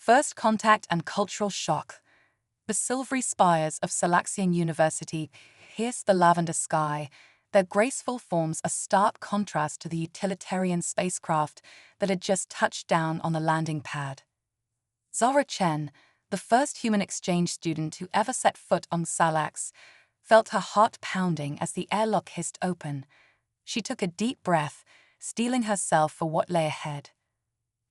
First contact and cultural shock. The silvery spires of Salaxian University pierce the lavender sky, their graceful forms a stark contrast to the utilitarian spacecraft that had just touched down on the landing pad. Zara Chen, the first human exchange student who ever set foot on Salax, felt her heart pounding as the airlock hissed open. She took a deep breath, steeling herself for what lay ahead.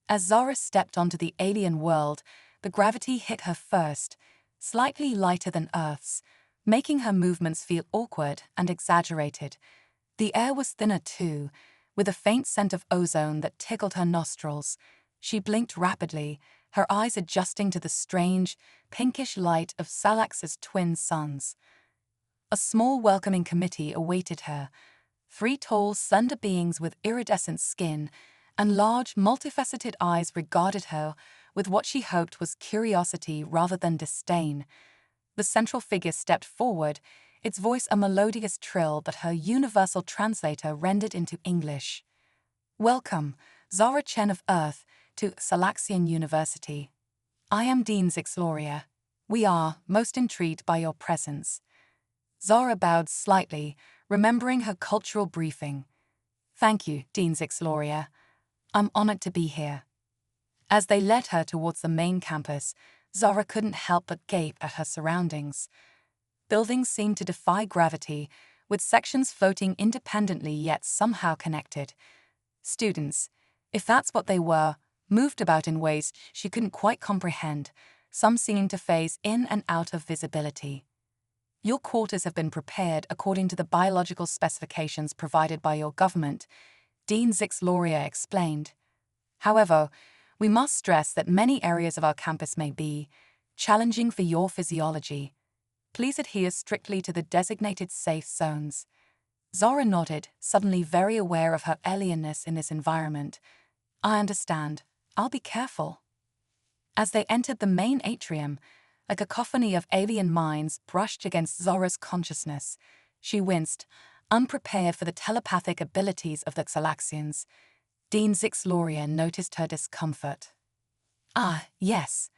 As Zara stepped onto the alien world, the gravity hit her first, slightly lighter than Earth's, making her movements feel awkward and exaggerated. The air was thinner too, with a faint scent of ozone that tickled her nostrils. She blinked rapidly, her eyes adjusting to the strange, pinkish light of Salax's twin suns. A small welcoming committee awaited her, 3 tall, slender beings with iridescent skin and large, multifaceted eyes regarded her with what she hoped was curiosity rather than disdain. The central figure stepped forward, its voice a melodious trill that her universal translator rendered into English. "Welcome, Zara Chen of Earth, to Salaxian University. I am Dean Zixloria. We are most intrigued by your presence." Zara bowed slightly, remembering her cultural briefing. "Thank you, Dean Zixloria. I'm honored to be here." As they led her towards the main campus, Zara couldn't help but gape at her surroundings. Buildings seemed to defy gravity, with sections floating independently yet somehow connected. Students, if that's what they were, moved about in ways she couldn't quite comprehend, some seeming to phase in and out of visibility. "Your quarters have been prepared according to the biological specifications provided by your government," Dean Zixloria explained. "However, we must stress that many areas of our campus may be challenging for your physiology. Please adhere strictly to the designated safe zones." Zara nodded, suddenly very aware of her alienness in this environment. "I understand. I'll be careful." As they entered the main atrium, a cacophony of alien minds brushed against Zara's consciousness. She winced, unprepared for the telepathic abilities of the Xalaxians. Dean Zixloria noticed her discomfort. "Ah, yes.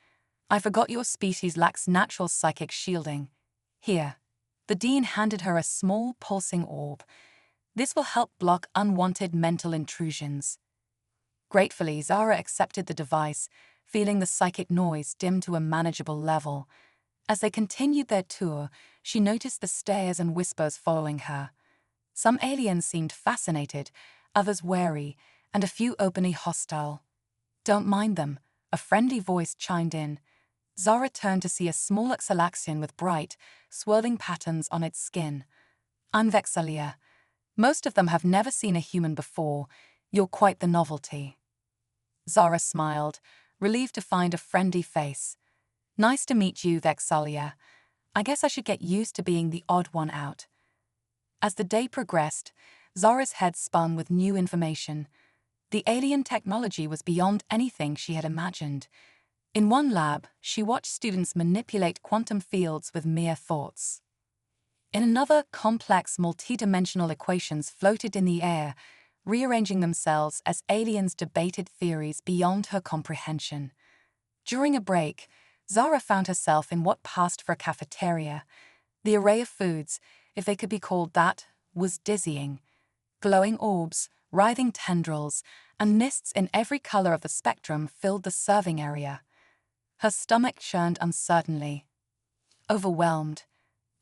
I forgot your species lacks natural psychic shielding. Here." The Dean handed her a small, pulsing orb. "This will help block unwanted mental intrusions." Gratefully, Zara accepted the device, feeling the psychic noise dim to a manageable level. As they continued their tour, she noticed the stares and whispers following her. Some aliens seemed fascinated, others wary, and a few openly hostile. "Don't mind them," a friendly voice chimed in. Zara turned to see a small Xalaxian with bright, swirling patterns on its skin. "I'm Vexalia. Most of them have never seen a human before. You're quite the novelty." Zara smiled, relieved to find a friendly face. "Nice to meet you, Vexalia. I guess I should get used to being the odd one out." As the day progressed, Zara's head spun with new information. The alien technology was beyond anything she had imagined. In one lab, she watched students manipulate quantum fields with mere thoughts. In another, complex multidimensional equations floated in the air, rearranging themselves as aliens debated theories beyond her comprehension. During a break, Zara found herself in what passed for a cafeteria. The array of foods, if they could be called that, was dizzying. Glowing orbs, writhing tendrils, and mists in every color of the spectrum filled the serving area. Her stomach churned uncertainly. Overwhelmed,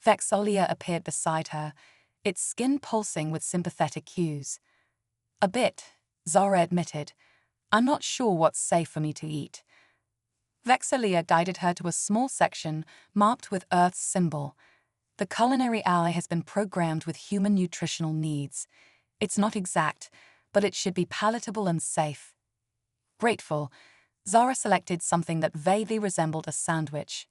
Vexalia appeared beside her, its skin pulsing with sympathetic cues. "A bit," Zara admitted. "I'm not sure what's safe for me to eat." Vexalia guided her to a small section marked with Earth's symbol. "The culinary ally has been programmed with human nutritional needs. It's not exact, but it should be palatable and safe." Grateful, Zara selected something that vaguely resembled a sandwich.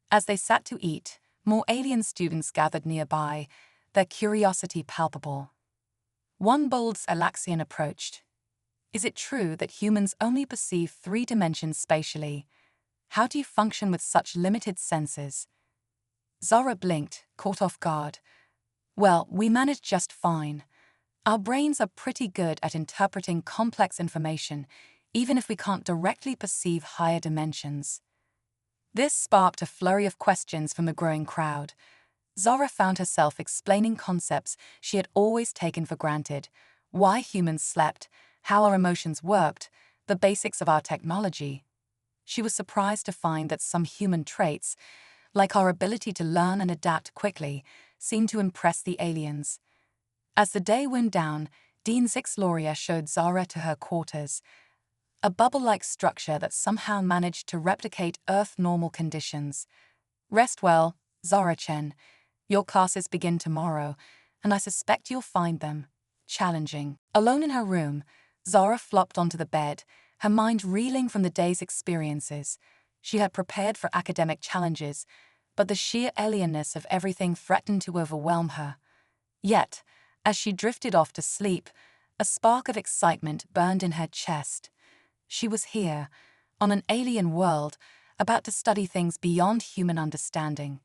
As they sat to eat, more alien students gathered nearby, their curiosity palpable. One bold Alaxian approached. "Is it true that humans only perceive 3 dimensions spatially? How do you function with such limited senses?" Zara blinked, caught off guard. "Well, we manage just fine. Our brains are pretty good at interpreting complex information, even if we can't directly perceive higher dimensions. This sparked a flurry of questions from the growing crowd. Zara found herself explaining concepts she had always taken for granted: why humans slept, how our emotions worked, the basics of our technology. She was surprised to find that some human traits, like our ability to learn and adapt quickly, seemed to impress the aliens. As the day wound down, Dean Zix showed Zara to her quarters, a bubble-like structure that somehow managed to replicate Earth-normal conditions. "Rest well, Zara-chen. Your classes begin tomorrow, and I suspect you'll find them challenging." Alone in her room, Zara flopped onto the bed, her mind reeling from the day's experiences. She had prepared for academic challenges, but the sheer alienness of everything threatened to overwhelm her. Yet, as she drifted off to sleep, a spark of excitement burned in her chest. She was here, on an alien world, about to study things beyond human understanding.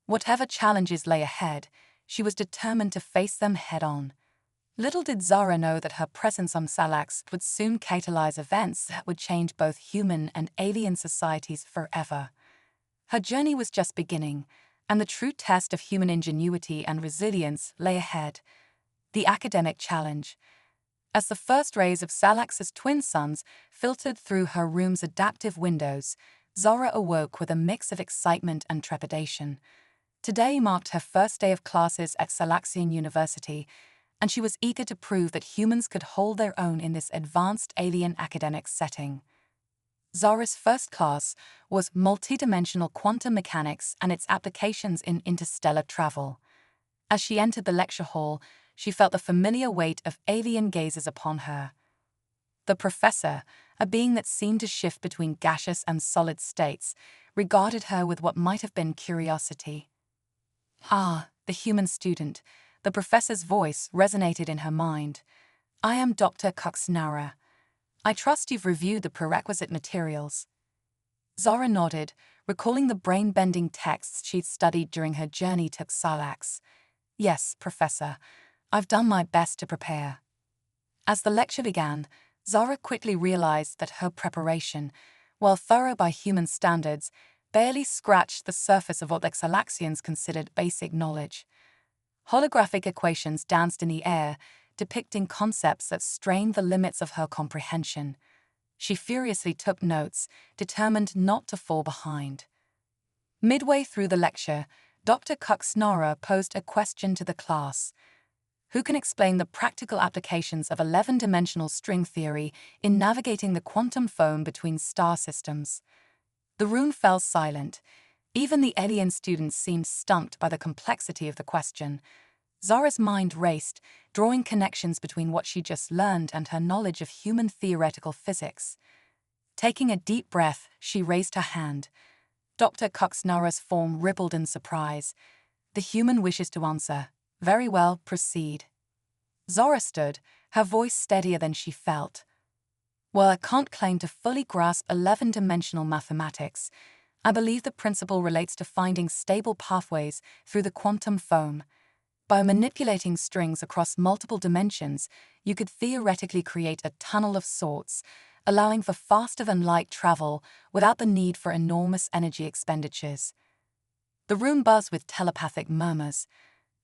Whatever challenges lay ahead, she was determined to face them head-on. Little did Zara know that her presence on Salax would soon catalyze events that would change both human and alien societies forever. Her journey was just beginning, and the true test of human ingenuity and resilience lay ahead: the academic challenge. As the first rays of Salax's twin suns filtered through her room's adaptive windows, Zara awoke with a mix of excitement and trepidation. Today marked her first day of classes at Salaxian University, and she was eager to prove that humans could hold their own in this advanced alien academic setting. Zara's first class was Multidimensional Quantum Mechanics and its Applications in Interstellar Travel. As she entered the lecture hall, she felt the familiar weight of alien gazes upon her. The professor, a being that seemed to shift between gaseous and solid states, regarded her with what might have been curiosity. "Ah, the human student," the professor's voice resonated in her mind. "I am Dr. Kuxnara. I trust you've reviewed the prerequisite materials." Zara nodded, recalling the brain-bending texts she'd studied during her journey to Salax. "Yes, Professor. I've done my best to prepare." As the lecture began, Zara quickly realized that her preparation, while thorough by human standards, barely scratched the surface of what the Salaxians considered basic knowledge. Holographic equations danced in the air, depicting concepts that strained the limits of her comprehension. She furiously took notes, determined not to fall behind. Midway through the lecture, Dr. Kuxnara posed a question to the class: "Who can explain the practical applications of 11-dimensional string theory in navigating the quantum foam between star systems?" The room fell silent. Even the alien students seemed stumped by the complexity of the question. Zara's mind raced, drawing connections between what she just learned and her knowledge of human theoretical physics. Taking a deep breath, she raised her hand. Dr. Kuxnara's form rippled in surprise. "The human wishes to answer. Very well, proceed." Zara stood, her voice steadier than she felt. "Well, I can't claim to fully grasp 11-dimensional mathematics. I believe the principle relates to finding stable pathways through the quantum foam. By manipulating strings across multiple dimensions, you could theoretically create a tunnel of sorts, allowing for faster-than-light travel without the need for enormous energy expenditures." The room buzzed with telepathic murmurs.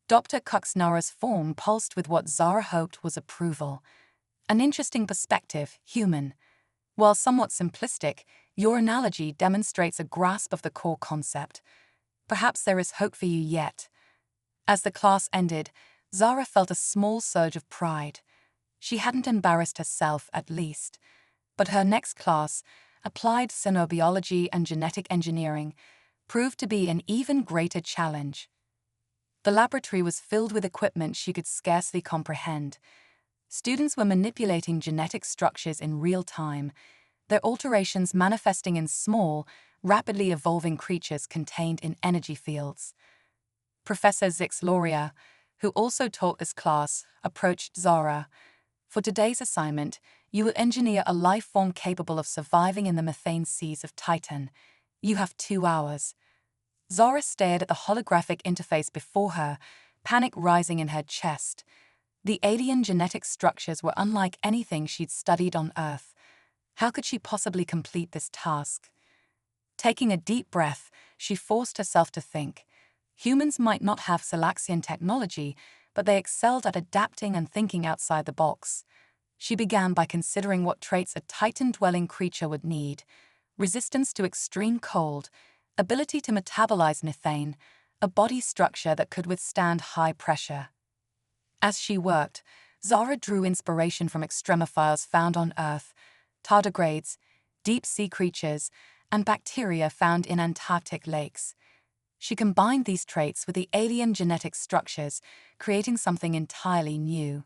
Dr. Kuxnara's form pulsed with what Zara hoped was approval. "An interesting perspective, human. While somewhat simplistic, your analogy demonstrates a grasp of the core concept. Perhaps there is hope for you yet." As the class ended, Zara felt a small surge of pride. She hadn't embarrassed herself, at least. But her next class, Applied Xenobiology and Genetic Engineering, proved to be an even greater challenge. The laboratory was filled with equipment she could scarcely comprehend. Students were manipulating genetic structures in real time, their alterations manifesting in small, rapidly evolving creatures contained in energy fields. Professor Zix, who also taught this class, approached Zara. "For today's assignment, you will engineer a life form capable of surviving in the methane seas of Titan. You have 2 hours." Zara stared at the holographic interface before her, panic rising in her chest. The alien genetic structures were unlike anything she'd studied on Earth. How could she possibly complete this task? Taking a deep breath, she forced herself to think. Humans might not have Selaxian technology, but they excelled at adapting and thinking outside the box. She began by considering what traits a Titan-dwelling creature would need: resistance to extreme cold, ability to metabolize methane, a body structure that could withstand high pressure. As she worked, Zara drew inspiration from extremophiles found on Earth, tardigrades, deep-sea creatures, and bacteria found in Antarctic lakes. She combined these traits with the alien genetic structures, creating something entirely new.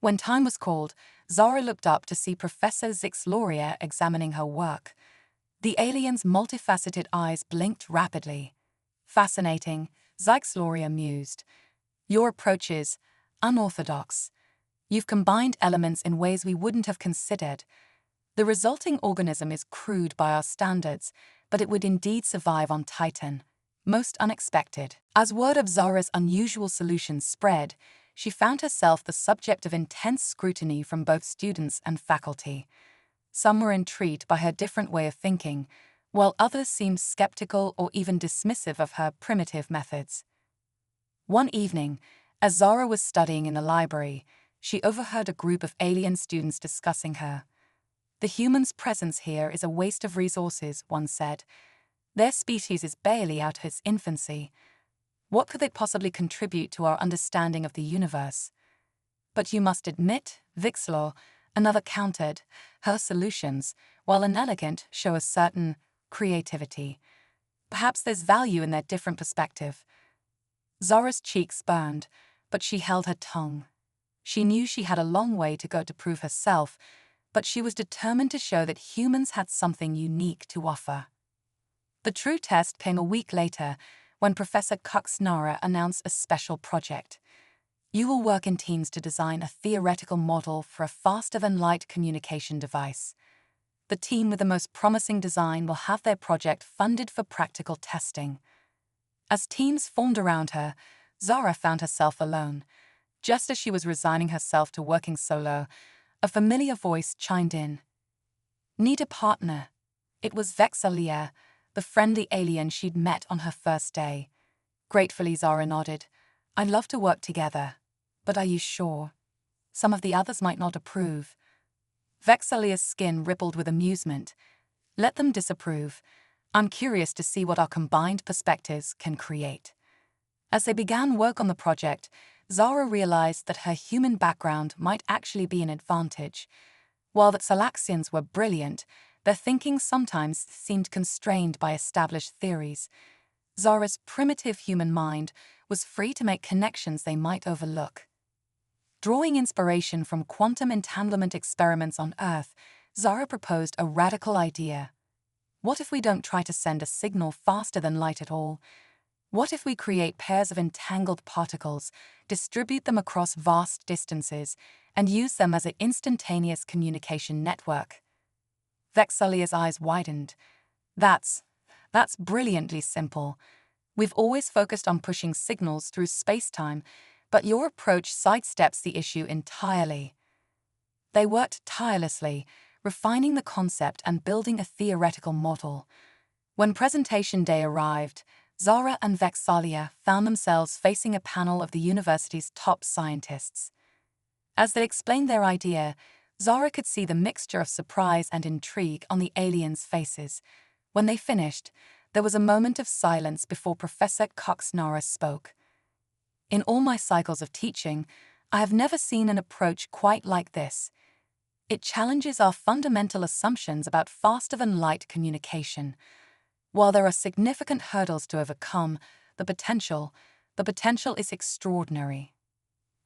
When time was called, Zara looked up to see Professor Zixloria examining her work. The alien's multifaceted eyes blinked rapidly. "Fascinating," Zixloria mused. "Your approach is unorthodox. You've combined elements in ways we wouldn't have considered. The resulting organism is crude by our standards, but it would indeed survive on Titan. Most unexpected." As word of Zara's unusual solutions spread, she found herself the subject of intense scrutiny from both students and faculty. Some were intrigued by her different way of thinking, while others seemed skeptical or even dismissive of her primitive methods. One evening, as Zara was studying in the library, she overheard a group of alien students discussing her. "The human's presence here is a waste of resources," one said. "Their species is barely out of its infancy. What could they possibly contribute to our understanding of the universe?" "But you must admit," Vixlaw, another countered, "her solutions, while inelegant, show a certain creativity. Perhaps there's value in their different perspective." Zara's cheeks burned, but she held her tongue. She knew she had a long way to go to prove herself, but she was determined to show that humans had something unique to offer. The true test came a week later, when Professor Kuxnara announced a special project. "You will work in teams to design a theoretical model for a faster-than-light communication device. The team with the most promising design will have their project funded for practical testing." As teams formed around her, Zara found herself alone. Just as she was resigning herself to working solo, a familiar voice chimed in. "Need a partner?" It was Vexalia, the friendly alien she'd met on her first day. Gratefully, Zara nodded. "I'd love to work together. But are you sure? Some of the others might not approve." Vexalia's skin rippled with amusement. "Let them disapprove. I'm curious to see what our combined perspectives can create." As they began work on the project, Zara realized that her human background might actually be an advantage. While the Salaxians were brilliant, their thinking sometimes seemed constrained by established theories. Zara's primitive human mind was free to make connections they might overlook. Drawing inspiration from quantum entanglement experiments on Earth, Zara proposed a radical idea. What if we don't try to send a signal faster than light at all? What if we create pairs of entangled particles, distribute them across vast distances, and use them as an instantaneous communication network? Vexalia's eyes widened. That's brilliantly simple. We've always focused on pushing signals through space-time, but your approach sidesteps the issue entirely." They worked tirelessly, refining the concept and building a theoretical model. When presentation day arrived, Zara and Vexalia found themselves facing a panel of the university's top scientists. As they explained their idea, Zara could see the mixture of surprise and intrigue on the aliens' faces. When they finished, there was a moment of silence before Professor Kuxnara spoke. "In all my cycles of teaching, I have never seen an approach quite like this. It challenges our fundamental assumptions about faster-than-light communication. While there are significant hurdles to overcome, the potential is extraordinary."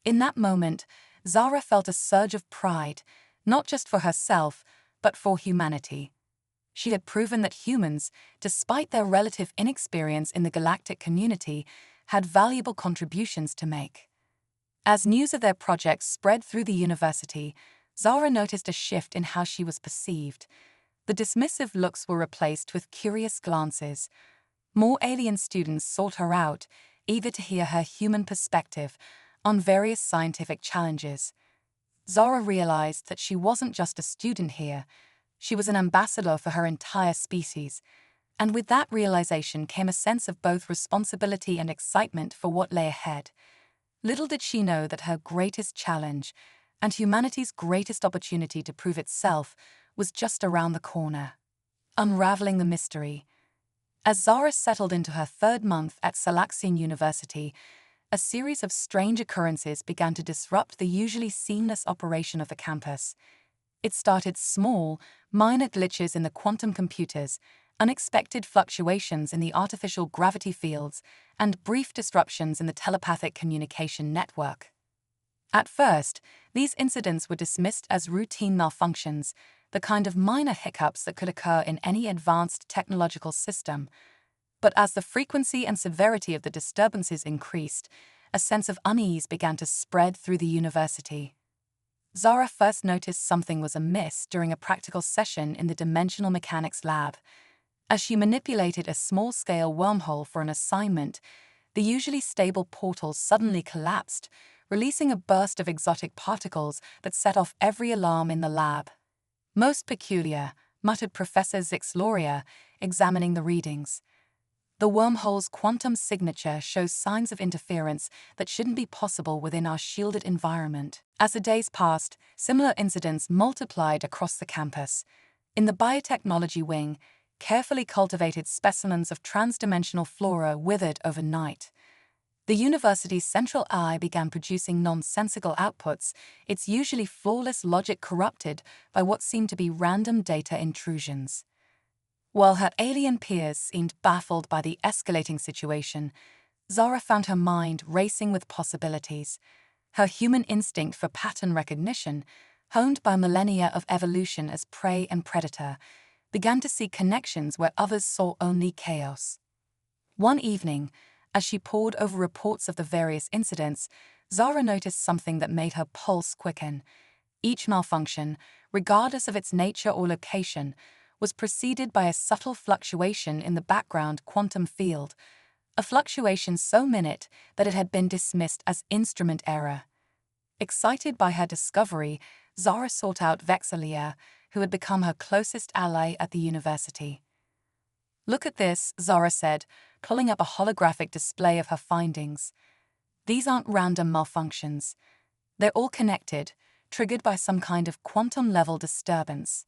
In that moment, Zara felt a surge of pride, not just for herself, but for humanity. She had proven that humans, despite their relative inexperience in the galactic community, had valuable contributions to make. As news of their project spread through the university, Zara noticed a shift in how she was perceived. The dismissive looks were replaced with curious glances. More alien students sought her out, eager to hear her human perspective on various scientific challenges. Zara realized that she wasn't just a student here, She was an ambassador for her entire species, and with that realization came a sense of both responsibility and excitement for what lay ahead. Little did she know that her greatest challenge, and humanity's greatest opportunity to prove itself, was just around the corner. Unraveling the mystery. As Zara settled into her third month at Salaxian University, a series of strange occurrences began to disrupt the usually seamless operation of the campus. It started small, minor glitches in the quantum computers, unexpected fluctuations in the artificial gravity fields, and brief disruptions in the telepathic communication network. At first, these incidents were dismissed as routine malfunctions, the kind of minor hiccups that could occur in any advanced technological system. But as the frequency and severity of the disturbances increased, a sense of unease began to spread through the university. Zara first noticed something was amiss during a practical session in the dimensional mechanics lab. As she manipulated a small-scale wormhole for an assignment, the usually stable portal suddenly collapsed, releasing a burst of exotic particles that set off every alarm in the lab. "Most peculiar," muttered Professor Zixloria, examining the readings. "The wormhole's quantum signature shows signs of interference that shouldn't be possible within our shielded environment." As the days passed, similar incidents multiplied across the campus. In the biotechnology wing, carefully cultivated specimens of transdimensional flora withered overnight. The university's central eye began producing nonsensical outputs, its usually flawless logic corrupted by what seemed to be random data intrusions. While her alien peers seemed baffled by the escalating situation, Zara found her mind racing with possibilities. Her human instinct for pattern recognition, honed by millennia of evolution as prey and predator, began to see connections where others saw only chaos. One evening, as she pored over reports of the various incidents, Zara noticed something that made her pulse quicken. Each malfunction, regardless of its nature or location, was preceded by a subtle fluctuation in the background quantum field, a fluctuation so minute that it had been dismissed as instrument error. Excited by her discovery, Zara sought out Vexalia, who had become her closest ally at the university. "Look at this," Zara said, pulling up a holographic display of her findings. "These aren't random malfunctions. They're all connected, triggered by some kind of quantum-level disturbance."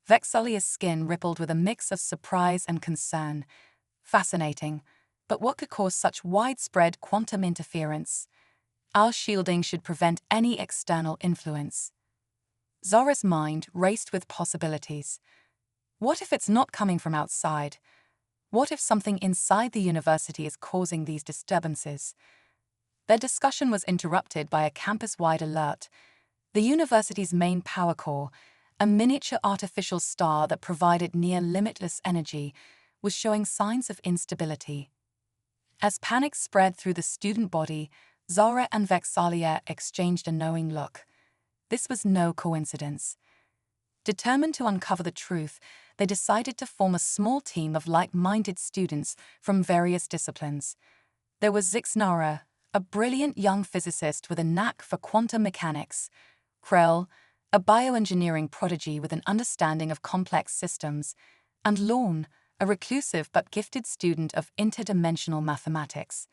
Vexalia's skin rippled with a mix of surprise and concern. Fascinating, but what could cause such widespread quantum interference? Our shielding should prevent any external influence. Zara's mind raced with possibilities. What if it's not coming from outside? What if something inside the university is causing these disturbances? Their discussion was interrupted by a campus-wide alert. The university's main power core, a miniature artificial star that provided near-limitless energy, was showing signs of instability. As panic spread through the student body, Zara and Vexalia exchanged a knowing look. This was no coincidence. Determined to uncover the truth, they decided to form a small team of like-minded students from various disciplines. There was Zixnara, a brilliant young physicist with a knack for quantum mechanics; Krell, a bioengineering prodigy with an understanding of complex systems; and Lorne, a reclusive but gifted student of interdimensional mathematics.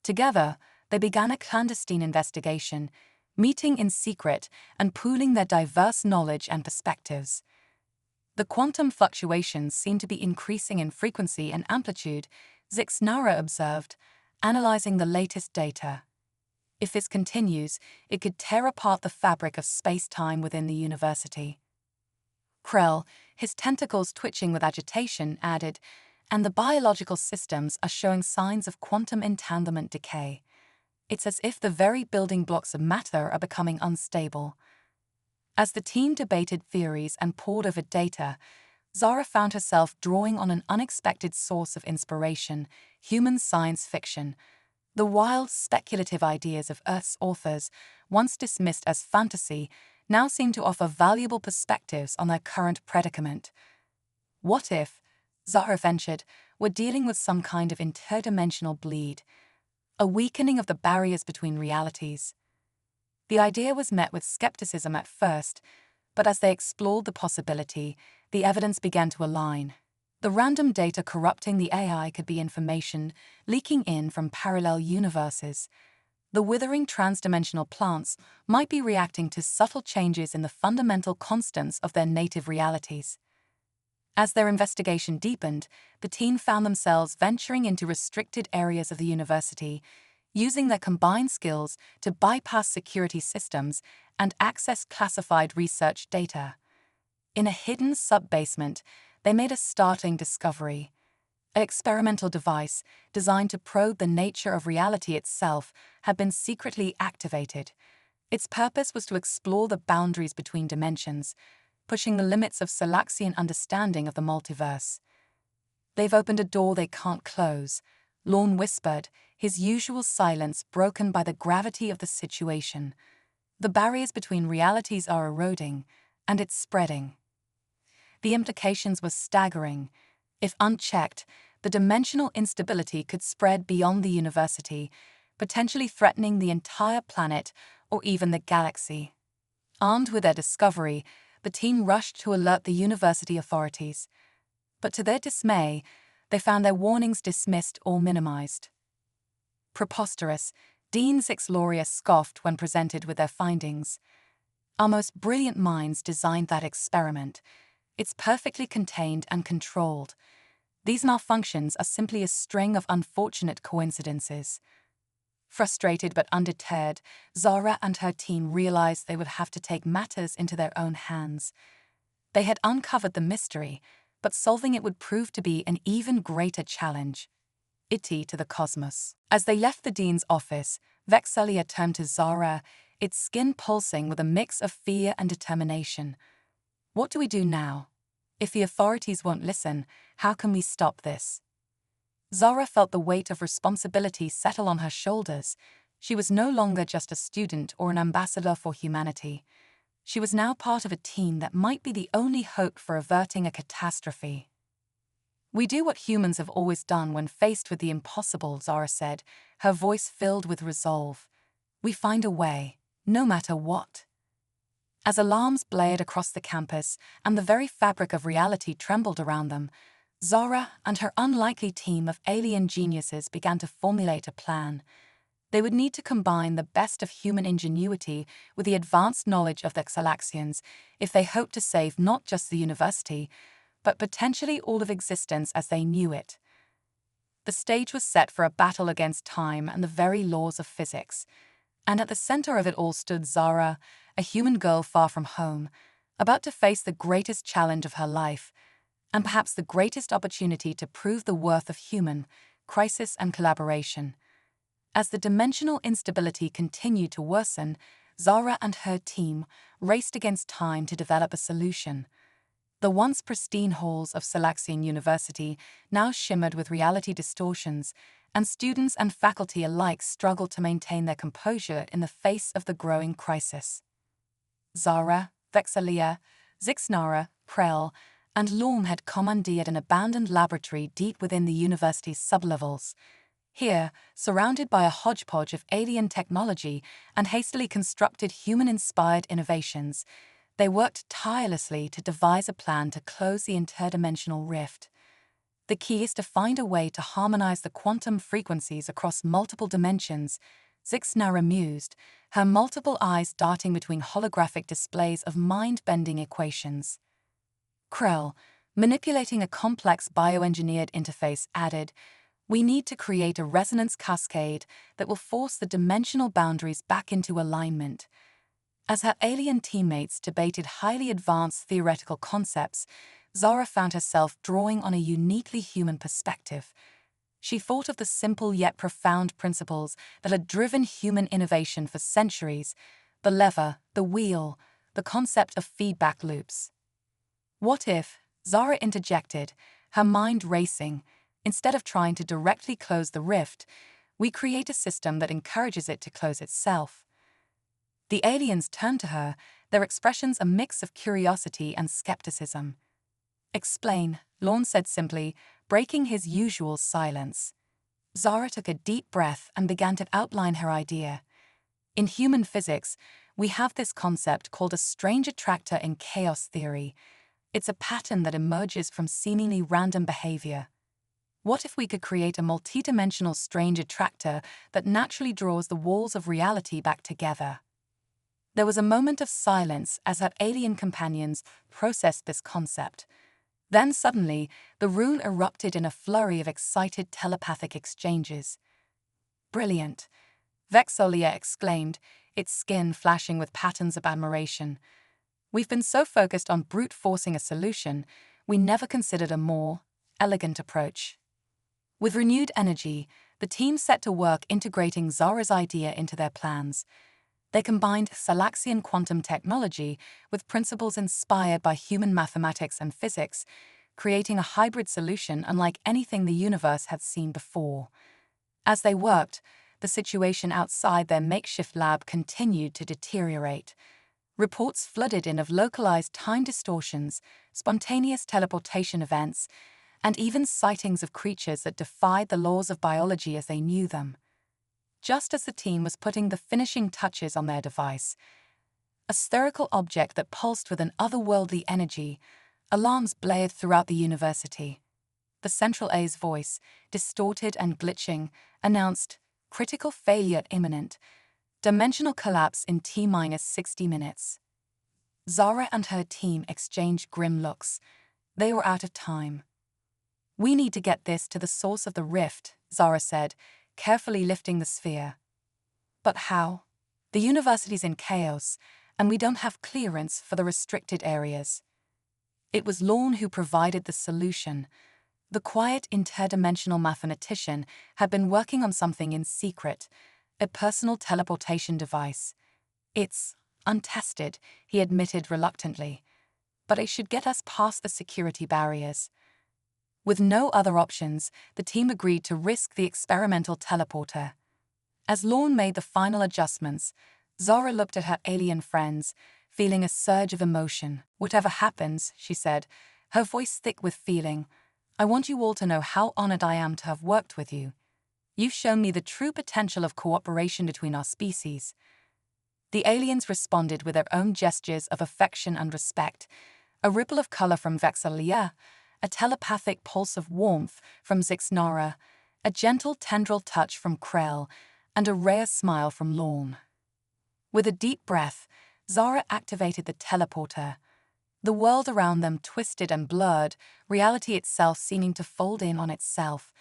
Together, they began a clandestine investigation, meeting in secret and pooling their diverse knowledge and perspectives. The quantum fluctuations seemed to be increasing in frequency and amplitude, Zixnara observed, analyzing the latest data. If this continues, it could tear apart the fabric of space-time within the university. Krell, his tentacles twitching with agitation, added, "And the biological systems are showing signs of quantum entanglement decay. It's as if the very building blocks of matter are becoming unstable." As the team debated theories and pored over data, Zara found herself drawing on an unexpected source of inspiration: human science fiction. The wild, speculative ideas of Earth's authors, once dismissed as fantasy, now seemed to offer valuable perspectives on their current predicament. What if, Zara ventured, we're dealing with some kind of interdimensional bleed, a weakening of the barriers between realities? The idea was met with skepticism at first, But as they explored the possibility, the evidence began to align. The random data corrupting the AI could be information leaking in from parallel universes. The withering transdimensional plants might be reacting to subtle changes in the fundamental constants of their native realities. As their investigation deepened, the team found themselves venturing into restricted areas of the university, using their combined skills to bypass security systems and access classified research data. In a hidden sub-basement, they made a startling discovery. An experimental device designed to probe the nature of reality itself had been secretly activated. Its purpose was to explore the boundaries between dimensions, pushing the limits of Salaxian understanding of the multiverse. "They've opened a door they can't close," Lorne whispered, his usual silence broken by the gravity of the situation. "The barriers between realities are eroding, and it's spreading." The implications were staggering. If unchecked, the dimensional instability could spread beyond the university, potentially threatening the entire planet or even the galaxy. Armed with their discovery, the team rushed to alert the university authorities. But to their dismay, they found their warnings dismissed or minimized. "Preposterous," Dean Zixloria scoffed when presented with their findings. "Our most brilliant minds designed that experiment. It's perfectly contained and controlled. These malfunctions are simply a string of unfortunate coincidences." Frustrated but undeterred, Zara and her team realized they would have to take matters into their own hands. They had uncovered the mystery, but solving it would prove to be an even greater challenge. Iti to the cosmos. As they left the dean's office, Vexalia turned to Zara, its skin pulsing with a mix of fear and determination. "What do we do now? If the authorities won't listen, how can we stop this?" Zara felt the weight of responsibility settle on her shoulders. She was no longer just a student or an ambassador for humanity. She was now part of a team that might be the only hope for averting a catastrophe. "We do what humans have always done when faced with the impossible," Zara said, her voice filled with resolve. "We find a way, no matter what." As alarms blared across the campus and the very fabric of reality trembled around them, Zara and her unlikely team of alien geniuses began to formulate a plan. They would need to combine the best of human ingenuity with the advanced knowledge of the Xalaxians if they hoped to save not just the university, but potentially all of existence as they knew it. The stage was set for a battle against time and the very laws of physics. And at the center of it all stood Zara, a human girl far from home, about to face the greatest challenge of her life, and perhaps the greatest opportunity to prove the worth of human crisis and collaboration. As the dimensional instability continued to worsen, Zara and her team raced against time to develop a solution. The once pristine halls of Salaxian University now shimmered with reality distortions, and students and faculty alike struggled to maintain their composure in the face of the growing crisis. Zara, Vexalia, Zixnara, Prel, and Lorm had commandeered an abandoned laboratory deep within the university's sublevels. Here, surrounded by a hodgepodge of alien technology and hastily constructed human-inspired innovations, they worked tirelessly to devise a plan to close the interdimensional rift. The key is to find a way to harmonize the quantum frequencies across multiple dimensions, Zixnara mused, her multiple eyes darting between holographic displays of mind-bending equations. Krell, manipulating a complex bioengineered interface, added, "We need to create a resonance cascade that will force the dimensional boundaries back into alignment." As her alien teammates debated highly advanced theoretical concepts, Zara found herself drawing on a uniquely human perspective. She thought of the simple yet profound principles that had driven human innovation for centuries: the lever, the wheel, the concept of feedback loops. "What if," Zara interjected, her mind racing, "instead of trying to directly close the rift, we create a system that encourages it to close itself?" The aliens turned to her, their expressions a mix of curiosity and skepticism. "Explain," Lorne said simply, breaking his usual silence. Zara took a deep breath and began to outline her idea. "In human physics, We have this concept called a strange attractor in chaos theory. It's a pattern that emerges from seemingly random behavior. What if we could create a multidimensional strange attractor that naturally draws the walls of reality back together? There was a moment of silence as her alien companions processed this concept. Then suddenly, the room erupted in a flurry of excited telepathic exchanges. "Brilliant!" Vexolia exclaimed, its skin flashing with patterns of admiration. "We've been so focused on brute forcing a solution, we never considered a more elegant approach." With renewed energy, the team set to work integrating Zara's idea into their plans. They combined Salaxian quantum technology with principles inspired by human mathematics and physics, creating a hybrid solution unlike anything the universe had seen before. As they worked, the situation outside their makeshift lab continued to deteriorate. Reports flooded in of localized time distortions, spontaneous teleportation events, and even sightings of creatures that defied the laws of biology as they knew them. Just as the team was putting the finishing touches on their device, a spherical object that pulsed with an otherworldly energy, alarms blared throughout the university. The Central A's voice, distorted and glitching, announced, "Critical failure imminent. Dimensional collapse in T-60 minutes." Zara and her team exchanged grim looks. They were out of time. "We need to get this to the source of the rift," Zara said, carefully lifting the sphere. "But how? The university's in chaos, and we don't have clearance for the restricted areas." It was Lorne who provided the solution. The quiet interdimensional mathematician had been working on something in secret, a personal teleportation device. "It's untested," he admitted reluctantly, "but it should get us past the security barriers." With no other options, the team agreed to risk the experimental teleporter. As Lorne made the final adjustments, Zara looked at her alien friends, feeling a surge of emotion. "Whatever happens," she said, her voice thick with feeling, "I want you all to know how honored I am to have worked with you. You've shown me the true potential of cooperation between our species." The aliens responded with their own gestures of affection and respect, a ripple of color from Vexalia, a telepathic pulse of warmth from Zixnara, a gentle tendril touch from Krell, and a rare smile from Lorne. With a deep breath, Zara activated the teleporter. The world around them twisted and blurred, reality itself seeming to fold in on itself.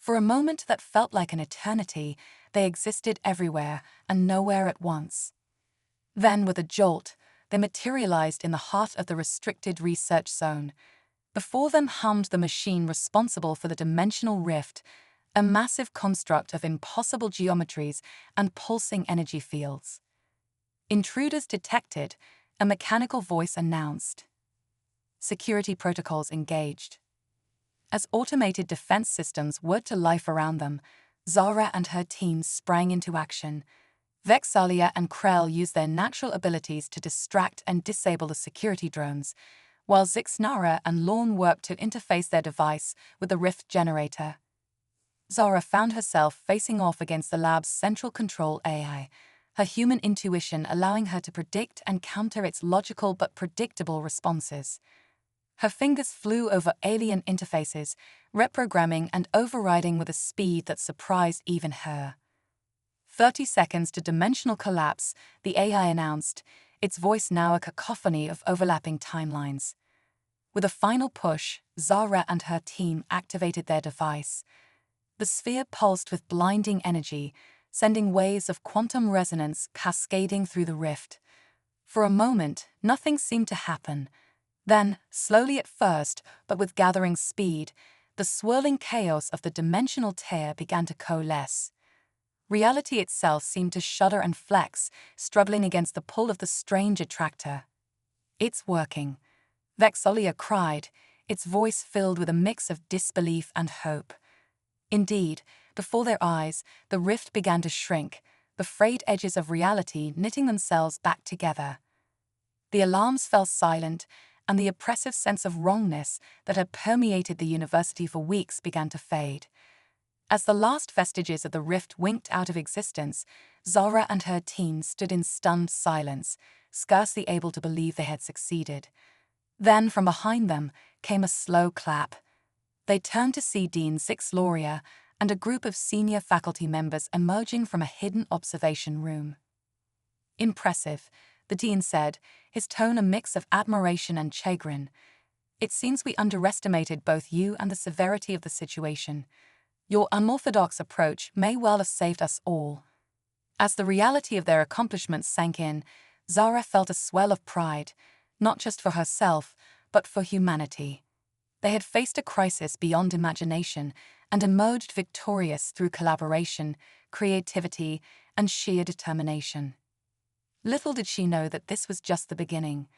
For a moment that felt like an eternity, they existed everywhere and nowhere at once. Then, with a jolt, they materialized in the heart of the restricted research zone. Before them hummed the machine responsible for the dimensional rift, a massive construct of impossible geometries and pulsing energy fields. "Intruders detected," a mechanical voice announced. Security protocols engaged. As automated defense systems whirred to life around them, Zara and her team sprang into action. Vexalia and Krell used their natural abilities to distract and disable the security drones, while Zixnara and Lorne worked to interface their device with the rift generator. Zara found herself facing off against the lab's central control AI, her human intuition allowing her to predict and counter its logical but predictable responses. Her fingers flew over alien interfaces, reprogramming and overriding with a speed that surprised even her. 30 seconds to dimensional collapse, the AI announced, its voice now a cacophony of overlapping timelines. With a final push, Zara and her team activated their device. The sphere pulsed with blinding energy, sending waves of quantum resonance cascading through the rift. For a moment, nothing seemed to happen. Then, slowly at first, but with gathering speed, the swirling chaos of the dimensional tear began to coalesce. Reality itself seemed to shudder and flex, struggling against the pull of the strange attractor. "It's working," Vexalia cried, its voice filled with a mix of disbelief and hope. Indeed, before their eyes, the rift began to shrink, the frayed edges of reality knitting themselves back together. The alarms fell silent, and the oppressive sense of wrongness that had permeated the university for weeks began to fade. As the last vestiges of the rift winked out of existence, Zara and her team stood in stunned silence, scarcely able to believe they had succeeded. Then, from behind them, came a slow clap. They turned to see Dean Zixloria and a group of senior faculty members emerging from a hidden observation room. "Impressive," the dean said, his tone a mix of admiration and chagrin. "It seems we underestimated both you and the severity of the situation. Your unorthodox approach may well have saved us all." As the reality of their accomplishments sank in, Zara felt a swell of pride, not just for herself, but for humanity. They had faced a crisis beyond imagination and emerged victorious through collaboration, creativity, and sheer determination. Little did she know that this was just the beginning.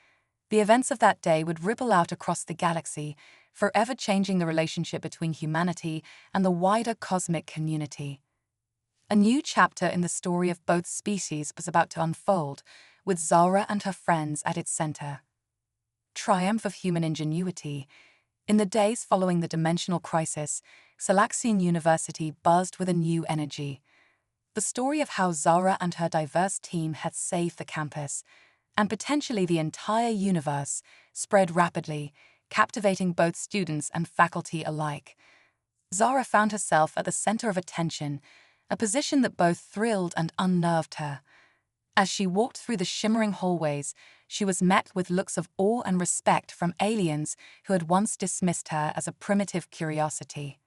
The events of that day would ripple out across the galaxy, forever changing the relationship between humanity and the wider cosmic community. A new chapter in the story of both species was about to unfold, with Zara and her friends at its center. Triumph of human ingenuity. In the days following the dimensional crisis, Salaxian University buzzed with a new energy. The story of how Zara and her diverse team had saved the campus, and potentially the entire universe, spread rapidly, captivating both students and faculty alike. Zara found herself at the center of attention, a position that both thrilled and unnerved her. As she walked through the shimmering hallways, she was met with looks of awe and respect from aliens who had once dismissed her as a primitive curiosity.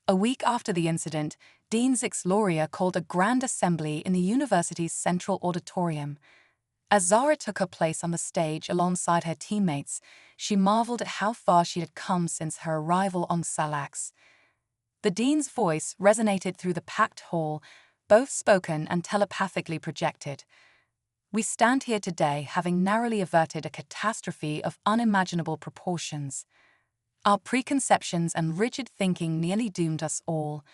A week after the incident, Dean Zixloria called a grand assembly in the university's central auditorium. As Zara took her place on the stage alongside her teammates, she marveled at how far she had come since her arrival on Salax. The dean's voice resonated through the packed hall, both spoken and telepathically projected. "We stand here today having narrowly averted a catastrophe of unimaginable proportions. Our preconceptions and rigid thinking nearly doomed us all,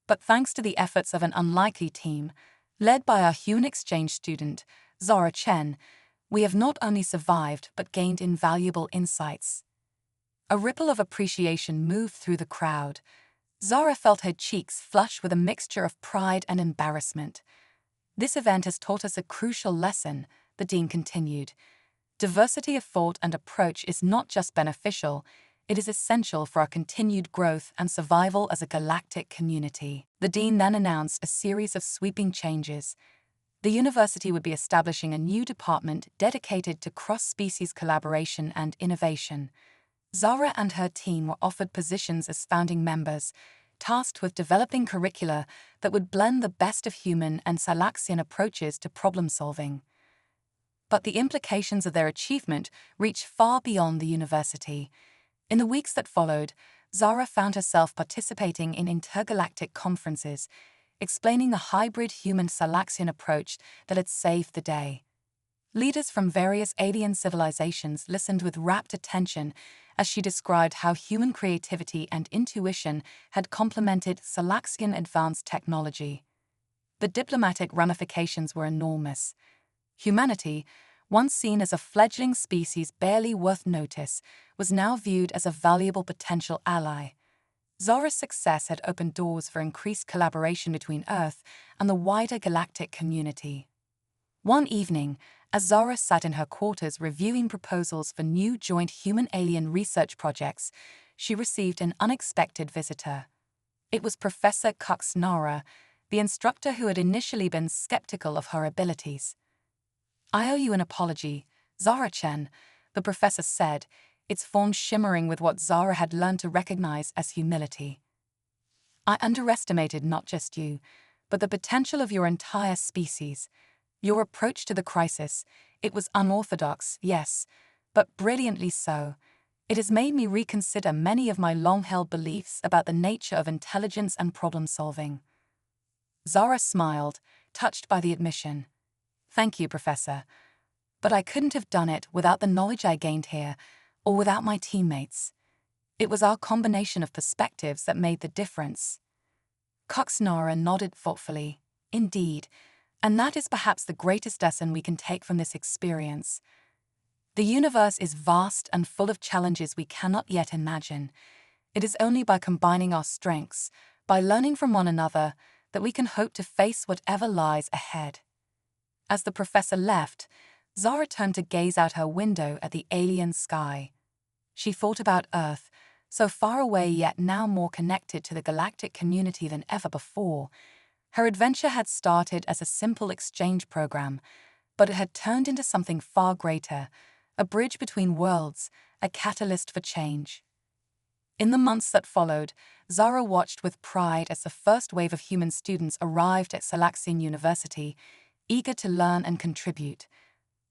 but thanks to the efforts of an unlikely team, led by our human exchange student, Zara Chen, we have not only survived but gained invaluable insights." A ripple of appreciation moved through the crowd. Zara felt her cheeks flush with a mixture of pride and embarrassment. "This event has taught us a crucial lesson," the dean continued. "Diversity of thought and approach is not just beneficial, it is essential for our continued growth and survival as a galactic community." The dean then announced a series of sweeping changes. The university would be establishing a new department dedicated to cross-species collaboration and innovation. Zara and her team were offered positions as founding members, tasked with developing curricula that would blend the best of human and Salaxian approaches to problem-solving. But the implications of their achievement reached far beyond the university. In the weeks that followed, Zara found herself participating in intergalactic conferences, explaining the hybrid human-Salaxian approach that had saved the day. Leaders from various alien civilizations listened with rapt attention as she described how human creativity and intuition had complemented Salaxian advanced technology. The diplomatic ramifications were enormous. Humanity, once seen as a fledgling species barely worth notice, was now viewed as a valuable potential ally. Zara's success had opened doors for increased collaboration between Earth and the wider galactic community. One evening, as Zara sat in her quarters reviewing proposals for new joint human-alien research projects, she received an unexpected visitor. It was Professor Coxnara, the instructor who had initially been skeptical of her abilities. "I owe you an apology, Zara-Chen," the professor said, its form shimmering with what Zara had learned to recognize as humility. "I underestimated not just you, but the potential of your entire species. Your approach to the crisis, it was unorthodox, yes, but brilliantly so. It has made me reconsider many of my long-held beliefs about the nature of intelligence and problem-solving." Zara smiled, touched by the admission. "Thank you, Professor. But I couldn't have done it without the knowledge I gained here, or without my teammates. It was our combination of perspectives that made the difference." Coxnara nodded thoughtfully. "Indeed, and that is perhaps the greatest lesson we can take from this experience. The universe is vast and full of challenges we cannot yet imagine. It is only by combining our strengths, by learning from one another, that we can hope to face whatever lies ahead. As the professor left, Zara turned to gaze out her window at the alien sky. She thought about Earth, so far away yet now more connected to the galactic community than ever before. Her adventure had started as a simple exchange program, but it had turned into something far greater, a bridge between worlds, a catalyst for change. In the months that followed, Zara watched with pride as the first wave of human students arrived at Salaxian University, eager to learn and contribute.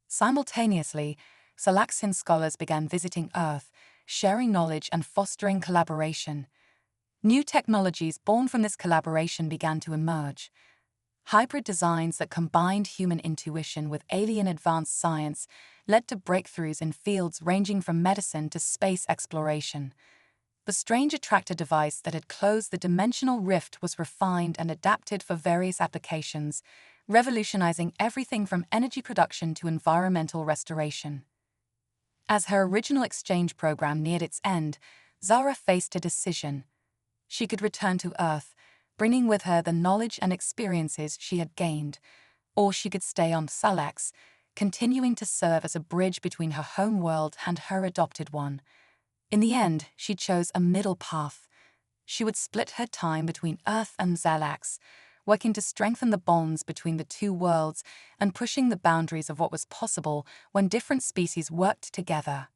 Simultaneously, Salaxian scholars began visiting Earth, sharing knowledge and fostering collaboration. New technologies born from this collaboration began to emerge. Hybrid designs that combined human intuition with alien advanced science led to breakthroughs in fields ranging from medicine to space exploration. The strange attractor device that had closed the dimensional rift was refined and adapted for various applications, revolutionizing everything from energy production to environmental restoration. As her original exchange program neared its end, Zara faced a decision. She could return to Earth, bringing with her the knowledge and experiences she had gained, or she could stay on Salax, continuing to serve as a bridge between her home world and her adopted one. In the end, she chose a middle path. She would split her time between Earth and Salax, working to strengthen the bonds between the two worlds and pushing the boundaries of what was possible when different species worked together.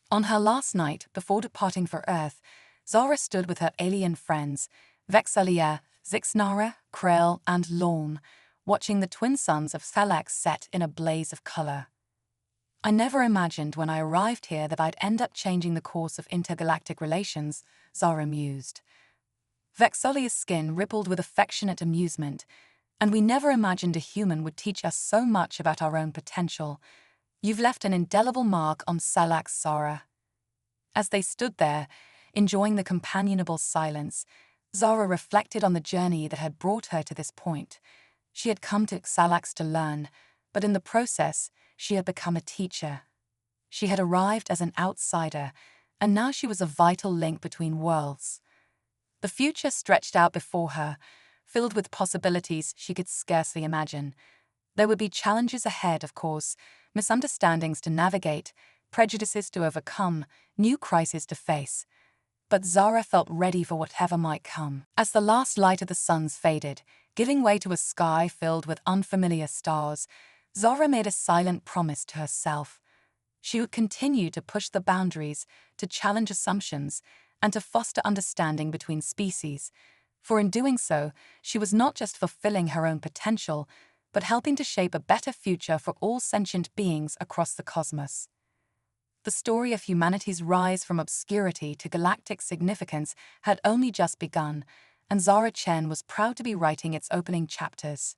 On her last night before departing for Earth, Zara stood with her alien friends, Vexalia, Zixnara, Krell, and Lorne, watching the twin suns of Salax set in a blaze of color. I never imagined when I arrived here that I'd end up changing the course of intergalactic relations, Zara mused. Vexalia's skin rippled with affectionate amusement, and we never imagined a human would teach us so much about our own potential. You've left an indelible mark on Salax, Zara. As they stood there, enjoying the companionable silence, Zara reflected on the journey that had brought her to this point. She had come to Salax to learn, but in the process, she had become a teacher. She had arrived as an outsider, and now she was a vital link between worlds. The future stretched out before her, filled with possibilities she could scarcely imagine. There would be challenges ahead, of course, misunderstandings to navigate, prejudices to overcome, new crises to face. But Zara felt ready for whatever might come. As the last light of the suns faded, giving way to a sky filled with unfamiliar stars, Zara made a silent promise to herself. She would continue to push the boundaries, to challenge assumptions, and to foster understanding between species. For in doing so, she was not just fulfilling her own potential, but helping to shape a better future for all sentient beings across the cosmos. The story of humanity's rise from obscurity to galactic significance had only just begun, and Zara Chen was proud to be writing its opening chapters.